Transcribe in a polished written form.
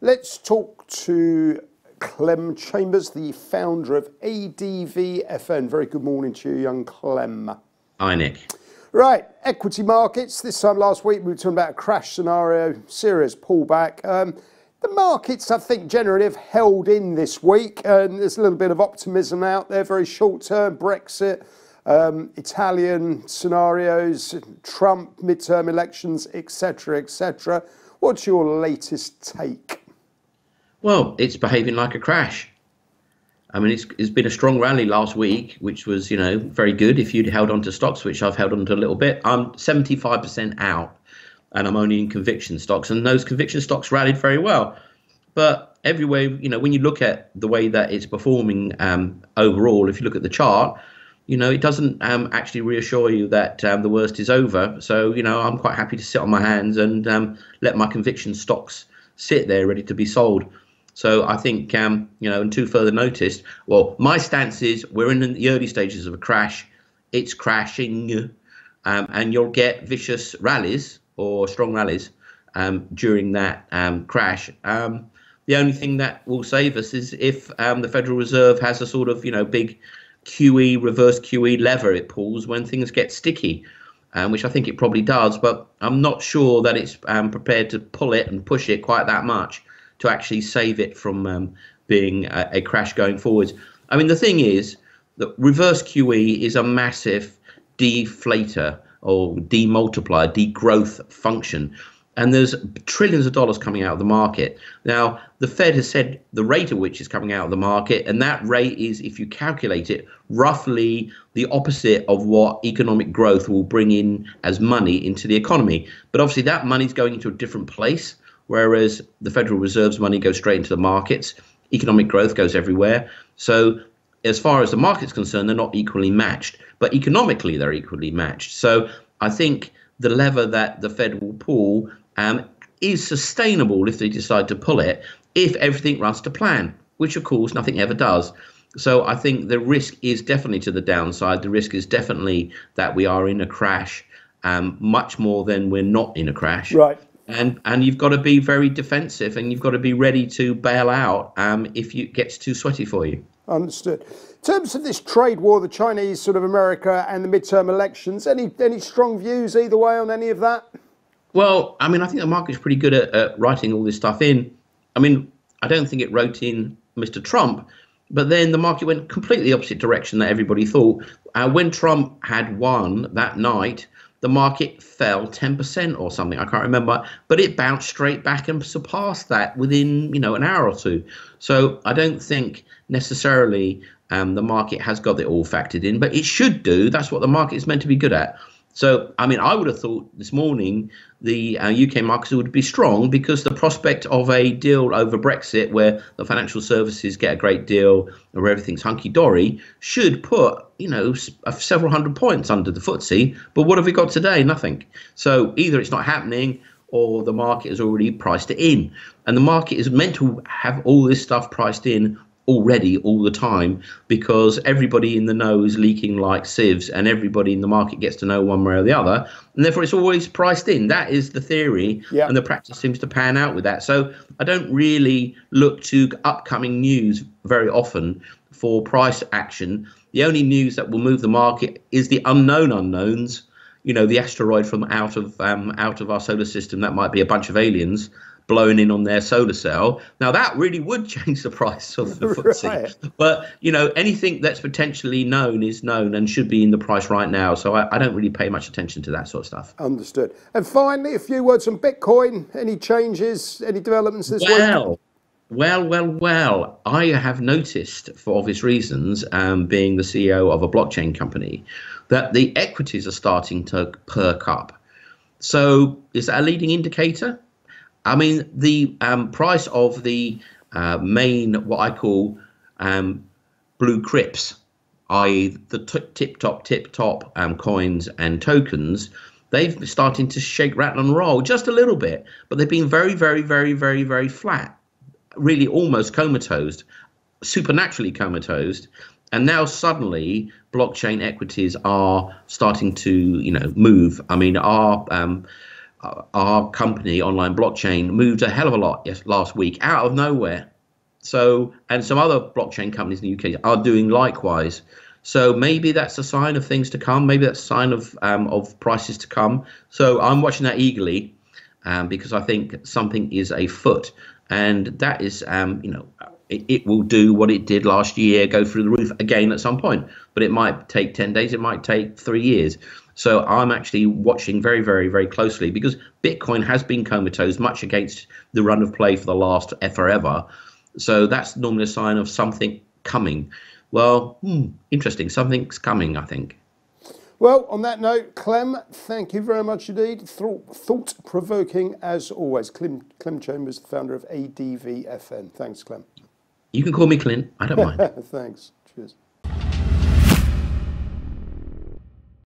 Let's talk to Clem Chambers, the founder of ADVFN. Very good morning to you, young Clem. Hi, Nick. Right, equity markets. This time last week we were talking about a crash scenario, serious pullback. The markets, I think, generally have held in this week. There's a little bit of optimism out there, very short term, Brexit, Italian scenarios, Trump midterm elections, etc., etc. What's your latest take? Well, it's behaving like a crash. I mean, it's been a strong rally last week, which was, very good if you'd held on to stocks, which I've held on to a little bit. I'm 75% out, and I'm only in conviction stocks, and those conviction stocks rallied very well. But everywhere, when you look at the way that it's performing overall, if you look at the chart, it doesn't actually reassure you that the worst is over. So, I'm quite happy to sit on my hands and let my conviction stocks sit there ready to be sold. So I think, until further notice, well, my stance is we're in the early stages of a crash. It's crashing, and you'll get vicious rallies or strong rallies during that crash. The only thing that will save us is if the Federal Reserve has a sort of, big QE, reverse QE lever it pulls when things get sticky, which I think it probably does. But I'm not sure that it's prepared to pull it and push it quite that much to actually save it from being a crash going forwards. I mean, the thing is that reverse QE is a massive deflator or demultiplier, degrowth function. And there's trillions of dollars coming out of the market. Now, the Fed has said the rate at which is coming out of the market, and that rate is, if you calculate it, roughly the opposite of what economic growth will bring in as money into the economy. But obviously that money's going into a different place, whereas the Federal Reserve's money goes straight into the markets. Economic growth goes everywhere. So as far as the market's concerned, they're not equally matched, but economically they're equally matched. So I think the lever that the Fed will pull is sustainable if they decide to pull it, if everything runs to plan, which of course nothing ever does. So I think the risk is definitely to the downside. The risk is definitely that we are in a crash, much more than we're not in a crash. Right. And you've got to be very defensive, and you've got to be ready to bail out if it gets too sweaty for you. Understood. In terms of this trade war, the Chinese, sort of America, and the midterm elections, any strong views either way on any of that? Well, I mean, I think the market's pretty good at writing all this stuff in. I mean, I don't think it wrote in Mr. Trump, but then the market went completely opposite direction that everybody thought. When Trump had won that night, the market fell 10% or something. I can't remember, but it bounced straight back and surpassed that within, an hour or two. So I don't think necessarily the market has got it all factored in, but it should do. That's what the market is meant to be good at. So, I mean, I would have thought this morning the UK markets would be strong because the prospect of a deal over Brexit, where the financial services get a great deal, where everything's hunky-dory, should put, several hundred points under the FTSE. But what have we got today? Nothing. So either it's not happening or the market has already priced it in. And the market is meant to have all this stuff priced in already all the time, because everybody in the know is leaking like sieves, and everybody in the market gets to know one way or the other, and therefore it's always priced in. That is the theory, and the practice seems to pan out with that. So I don't really look to upcoming news very often for price action. The only news that will move the market is the unknown unknowns, the asteroid from out of our solar system that might be a bunch of aliens blown in on their solar cell. Now that really would change the price of the FTSE. Right. But anything that's potentially known is known and should be in the price right now. So I don't really pay much attention to that sort of stuff. Understood. And finally, a few words on Bitcoin. Any changes, any developments this week? Well, I have noticed, for obvious reasons, being the CEO of a blockchain company, that the equities are starting to perk up. So is that a leading indicator? I mean, the price of the main, what I call blue crips, i.e. the tip-top coins and tokens, they've been starting to shake, rattle and roll just a little bit, but they've been very, very, very, very, very flat, really almost comatose, supernaturally comatose. And now suddenly blockchain equities are starting to, move. I mean, our company, Online Blockchain, moved a hell of a lot last week out of nowhere. So, and some other blockchain companies in the UK are doing likewise. So maybe that's a sign of things to come. Maybe that's a sign of prices to come. So I'm watching that eagerly, because I think something is afoot, and that is, it will do what it did last year, go through the roof again at some point. But it might take 10 days. It might take 3 years. So I'm actually watching very, very, very closely, because Bitcoin has been comatose, much against the run of play for the last forever. So that's normally a sign of something coming. Well, interesting. Something's coming, I think. Well, on that note, Clem, thank you very much indeed. Thought-provoking as always. Clem Chambers, founder of ADVFN. Thanks, Clem. You can call me Clint. I don't mind. Thanks. Cheers.